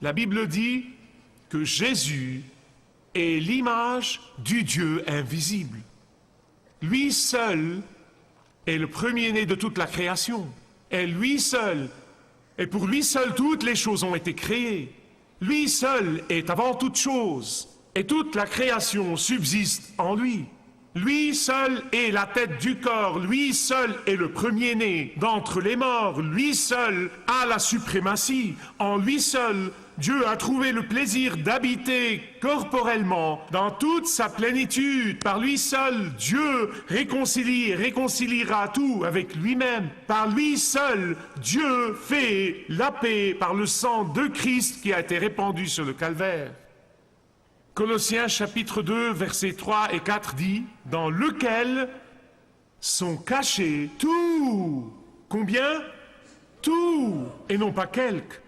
La Bible dit que Jésus est l'image du Dieu invisible. Lui seul est le premier-né de toute la création. Et lui seul, et pour lui seul, toutes les choses ont été créées. Lui seul est avant toute chose, et toute la création subsiste en lui. Lui seul est la tête du corps, lui seul est le premier-né d'entre les morts, lui seul a la suprématie. En lui seul, Dieu a trouvé le plaisir d'habiter corporellement dans toute sa plénitude. Par lui seul, Dieu réconcilie et réconciliera tout avec lui-même. Par lui seul, Dieu fait la paix par le sang de Christ qui a été répandu sur le calvaire. Colossiens chapitre 2, versets 3 et 4 dit « Dans lequel sont cachés tout. » Combien? Tout, et non pas quelques.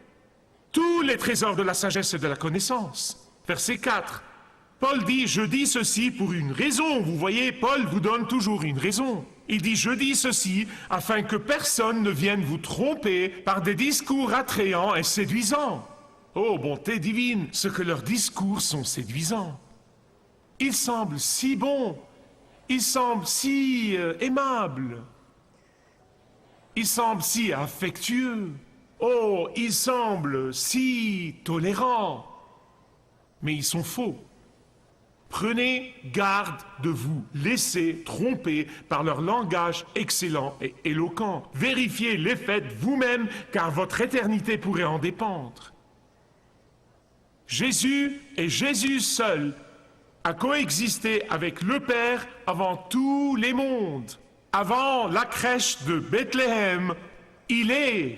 Tous les trésors de la sagesse et de la connaissance. Verset 4. Paul dit « Je dis ceci pour une raison. » Vous voyez, Paul vous donne toujours une raison. Il dit « Je dis ceci afin que personne ne vienne vous tromper par des discours attrayants et séduisants. » Oh, bonté divine, ce que leurs discours sont séduisants. Ils semblent si bons, ils semblent si aimables, ils semblent si affectueux. Oh, ils semblent si tolérants, mais ils sont faux. Prenez garde de vous laisser tromper par leur langage excellent et éloquent. Vérifiez les faits vous-même, car votre éternité pourrait en dépendre. Jésus et Jésus seul a coexisté avec le Père avant tous les mondes. Avant la crèche de Bethléem, il est.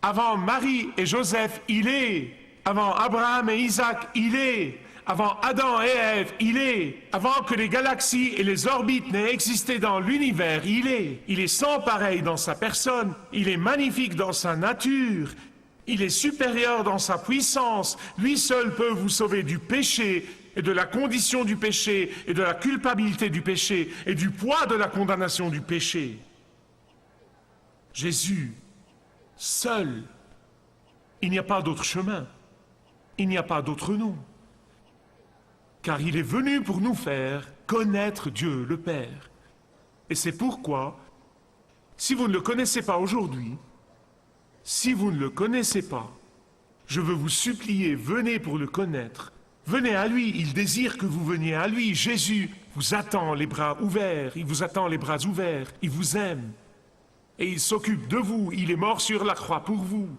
Avant Marie et Joseph, il est. Avant Abraham et Isaac, il est. Avant Adam et Ève, il est. Avant que les galaxies et les orbites n'aient existé dans l'univers, il est. Il est sans pareil dans sa personne. Il est magnifique dans sa nature. Il est supérieur dans sa puissance. Lui seul peut vous sauver du péché et de la condition du péché et de la culpabilité du péché et du poids de la condamnation du péché. Jésus, seul. Il n'y a pas d'autre chemin. Il n'y a pas d'autre nom. Car il est venu pour nous faire connaître Dieu le Père. Et c'est pourquoi, si vous ne le connaissez pas aujourd'hui, si vous ne le connaissez pas, je veux vous supplier, venez pour le connaître. Venez à lui, il désire que vous veniez à lui. Jésus vous attend les bras ouverts, il vous attend les bras ouverts, il vous aime. Et il s'occupe de vous, il est mort sur la croix pour vous.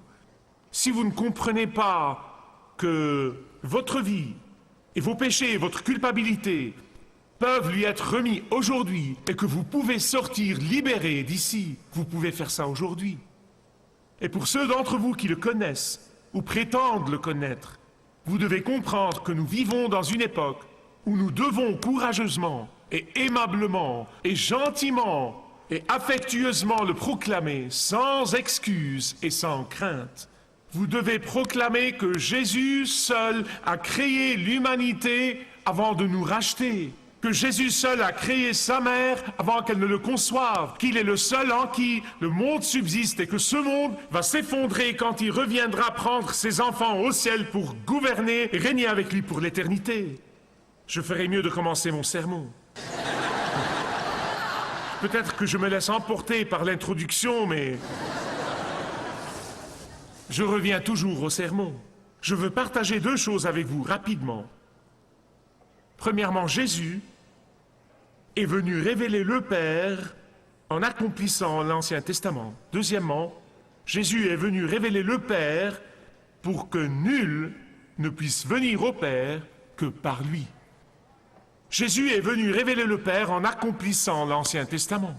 Si vous ne comprenez pas que votre vie et vos péchés et votre culpabilité peuvent lui être remis aujourd'hui et que vous pouvez sortir libérés d'ici, vous pouvez faire ça aujourd'hui. Et pour ceux d'entre vous qui le connaissent ou prétendent le connaître, vous devez comprendre que nous vivons dans une époque où nous devons courageusement et aimablement et gentiment et affectueusement le proclamer sans excuse et sans crainte. Vous devez proclamer que Jésus seul a créé l'humanité avant de nous racheter. Que Jésus seul a créé sa mère avant qu'elle ne le conçoive, qu'il est le seul en qui le monde subsiste et que ce monde va s'effondrer quand il reviendra prendre ses enfants au ciel pour gouverner et régner avec lui pour l'éternité. Je ferais mieux de commencer mon sermon. Peut-être que je me laisse emporter par l'introduction, mais je reviens toujours au sermon. Je veux partager deux choses avec vous rapidement. Premièrement, Jésus est venu révéler le Père en accomplissant l'Ancien Testament. Deuxièmement, Jésus est venu révéler le Père pour que nul ne puisse venir au Père que par lui. Jésus est venu révéler le Père en accomplissant l'Ancien Testament.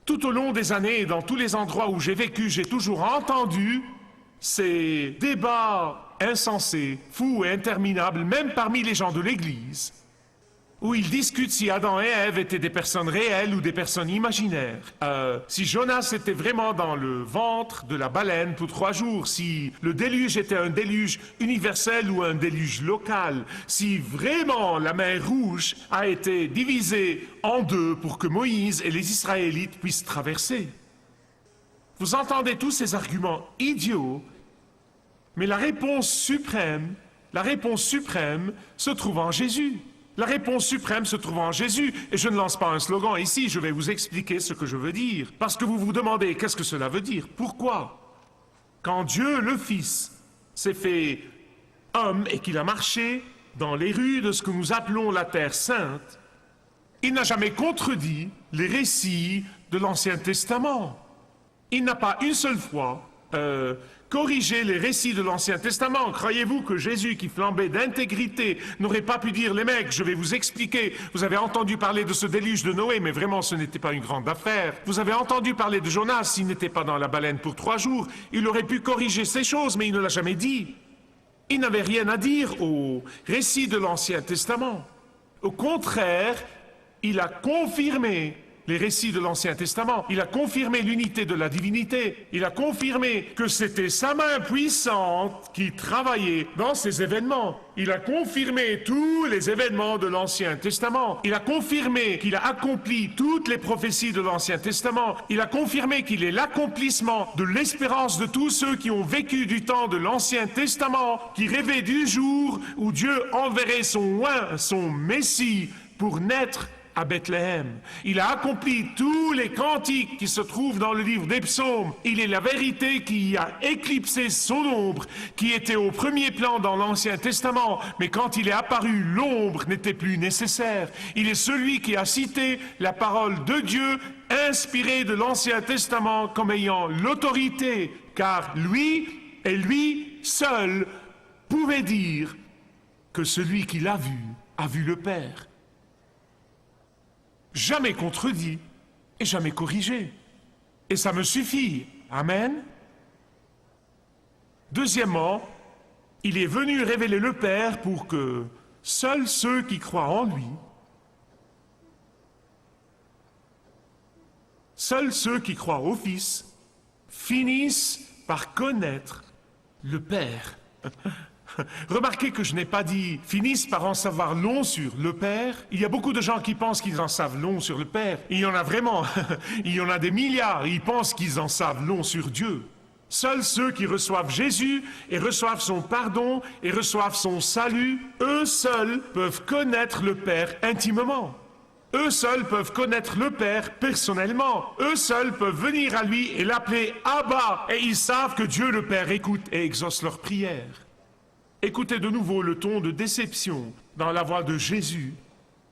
Tout au long des années et dans tous les endroits où j'ai vécu, j'ai toujours entendu ces débats insensés, fous et interminables, même parmi les gens de l'Église, où ils discutent si Adam et Ève étaient des personnes réelles ou des personnes imaginaires. Si Jonas était vraiment dans le ventre de la baleine pour 3 jours, si le déluge était un déluge universel ou un déluge local, si vraiment la mer Rouge a été divisée en 2 pour que Moïse et les Israélites puissent traverser. Vous entendez tous ces arguments idiots, Mais la réponse suprême se trouve en Jésus. La réponse suprême se trouve en Jésus. Et je ne lance pas un slogan ici, je vais vous expliquer ce que je veux dire. Parce que vous vous demandez, qu'est-ce que cela veut dire? Pourquoi? Quand Dieu, le Fils, s'est fait homme et qu'il a marché dans les rues de ce que nous appelons la Terre Sainte, il n'a jamais contredit les récits de l'Ancien Testament. Il n'a pas une seule fois corrigé les récits de l'Ancien Testament. Croyez-vous que Jésus, qui flambait d'intégrité, n'aurait pas pu dire, les mecs, je vais vous expliquer, vous avez entendu parler de ce déluge de Noé, mais vraiment ce n'était pas une grande affaire. Vous avez entendu parler de Jonas, s'il n'était pas dans la baleine pour 3 jours. Il aurait pu corriger ces choses, mais il ne l'a jamais dit. Il n'avait rien à dire aux récits de l'Ancien Testament. Au contraire, il a confirmé les récits de l'Ancien Testament. Il a confirmé l'unité de la divinité. Il a confirmé que c'était sa main puissante qui travaillait dans ces événements. Il a confirmé tous les événements de l'Ancien Testament. Il a confirmé qu'il a accompli toutes les prophéties de l'Ancien Testament. Il a confirmé qu'il est l'accomplissement de l'espérance de tous ceux qui ont vécu du temps de l'Ancien Testament, qui rêvaient du jour où Dieu enverrait son Messie pour naître à Bethléem. Il a accompli tous les cantiques qui se trouvent dans le livre des psaumes. Il est la vérité qui a éclipsé son ombre, qui était au premier plan dans l'Ancien Testament, mais quand il est apparu, l'ombre n'était plus nécessaire. Il est celui qui a cité la parole de Dieu inspirée de l'Ancien Testament comme ayant l'autorité, car lui et lui seul pouvait dire que celui qui l'a vu a vu le Père. Jamais contredit et jamais corrigé. Et ça me suffit. Amen. Deuxièmement, il est venu révéler le Père pour que seuls ceux qui croient en lui, seuls ceux qui croient au Fils, finissent par connaître le Père. Remarquez que je n'ai pas dit « finissent par en savoir long sur le Père ». Il y a beaucoup de gens qui pensent qu'ils en savent long sur le Père. Il y en a vraiment, il y en a des milliards, ils pensent qu'ils en savent long sur Dieu. Seuls ceux qui reçoivent Jésus et reçoivent son pardon et reçoivent son salut, eux seuls peuvent connaître le Père intimement. Eux seuls peuvent connaître le Père personnellement. Eux seuls peuvent venir à lui et l'appeler Abba. Et ils savent que Dieu le Père écoute et exauce leurs prières. Écoutez de nouveau le ton de déception dans la voix de Jésus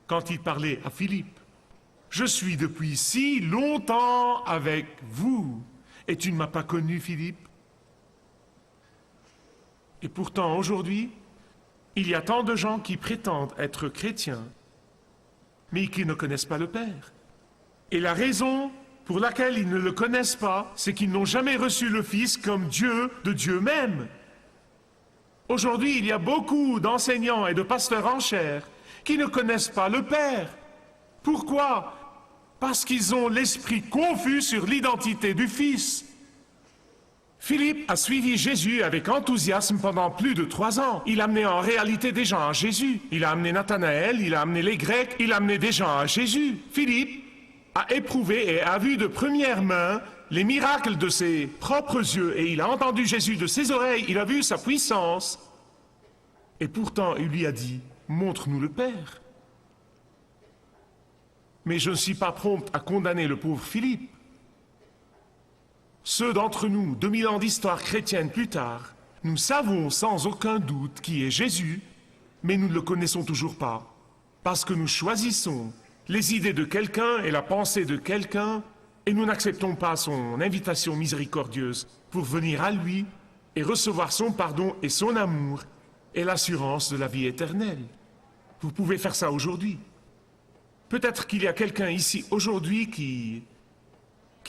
quand il parlait à Philippe. « Je suis depuis si longtemps avec vous, et tu ne m'as pas connu, Philippe. » Et pourtant, aujourd'hui, il y a tant de gens qui prétendent être chrétiens, mais qui ne connaissent pas le Père. Et la raison pour laquelle ils ne le connaissent pas, c'est qu'ils n'ont jamais reçu le Fils comme Dieu de Dieu même. Aujourd'hui, il y a beaucoup d'enseignants et de pasteurs en chair qui ne connaissent pas le Père. Pourquoi? Parce qu'ils ont l'esprit confus sur l'identité du Fils. Philippe a suivi Jésus avec enthousiasme pendant plus de 3 ans. Il amenait en réalité des gens à Jésus. Il a amené Nathanaël, il a amené les Grecs, il a amené des gens à Jésus. Philippe a éprouvé et a vu de première main les miracles de ses propres yeux, et il a entendu Jésus de ses oreilles, il a vu sa puissance. Et pourtant, il lui a dit, « Montre-nous le Père. » Mais je ne suis pas prompt à condamner le pauvre Philippe. Ceux d'entre nous, 2000 ans d'histoire chrétienne plus tard, nous savons sans aucun doute qui est Jésus, mais nous ne le connaissons toujours pas, parce que nous choisissons les idées de quelqu'un et la pensée de quelqu'un, et nous n'acceptons pas son invitation miséricordieuse pour venir à lui et recevoir son pardon et son amour et l'assurance de la vie éternelle. Vous pouvez faire ça aujourd'hui. Peut-être qu'il y a quelqu'un ici aujourd'hui qui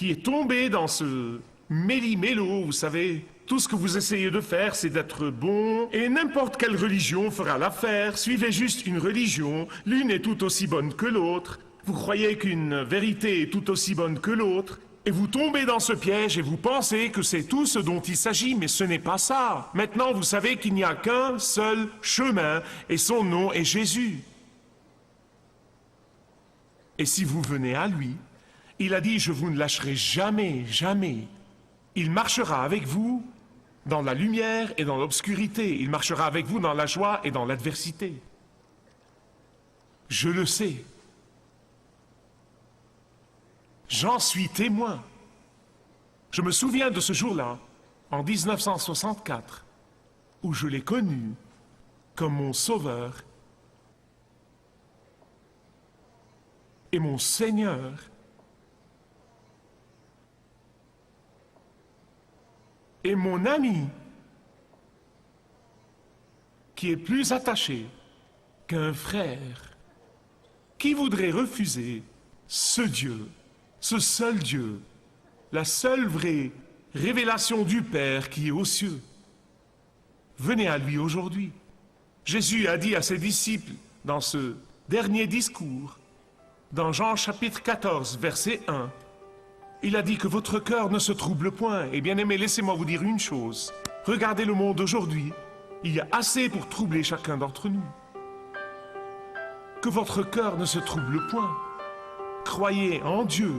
est tombé dans ce méli-mélo, vous savez. Tout ce que vous essayez de faire, c'est d'être bon, et n'importe quelle religion fera l'affaire. Suivez juste une religion, l'une est tout aussi bonne que l'autre. Vous croyez qu'une vérité est tout aussi bonne que l'autre, et vous tombez dans ce piège et vous pensez que c'est tout ce dont il s'agit, mais ce n'est pas ça. Maintenant, vous savez qu'il n'y a qu'un seul chemin, et son nom est Jésus. Et si vous venez à lui, il a dit « Je vous ne lâcherai jamais, jamais ». Il marchera avec vous dans la lumière et dans l'obscurité. Il marchera avec vous dans la joie et dans l'adversité. Je le sais. J'en suis témoin. Je me souviens de ce jour-là, en 1964, où je l'ai connu comme mon Sauveur et mon Seigneur. Et mon ami, qui est plus attaché qu'un frère, qui voudrait refuser ce Dieu, ce seul Dieu, la seule vraie révélation du Père qui est aux cieux. Venez à lui aujourd'hui. Jésus a dit à ses disciples dans ce dernier discours, dans Jean chapitre 14, verset 1, il a dit que votre cœur ne se trouble point. Et bien aimé, laissez-moi vous dire une chose. Regardez le monde aujourd'hui. Il y a assez pour troubler chacun d'entre nous. Que votre cœur ne se trouble point. Croyez en Dieu.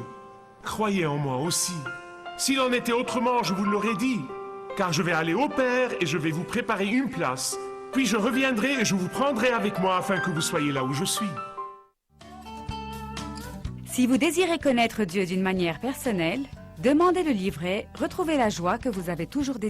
Croyez en moi aussi. S'il en était autrement, je vous l'aurais dit. Car je vais aller au Père et je vais vous préparer une place. Puis je reviendrai et je vous prendrai avec moi afin que vous soyez là où je suis. Si vous désirez connaître Dieu d'une manière personnelle, demandez le livret « Retrouvez la joie que vous avez toujours désirée ».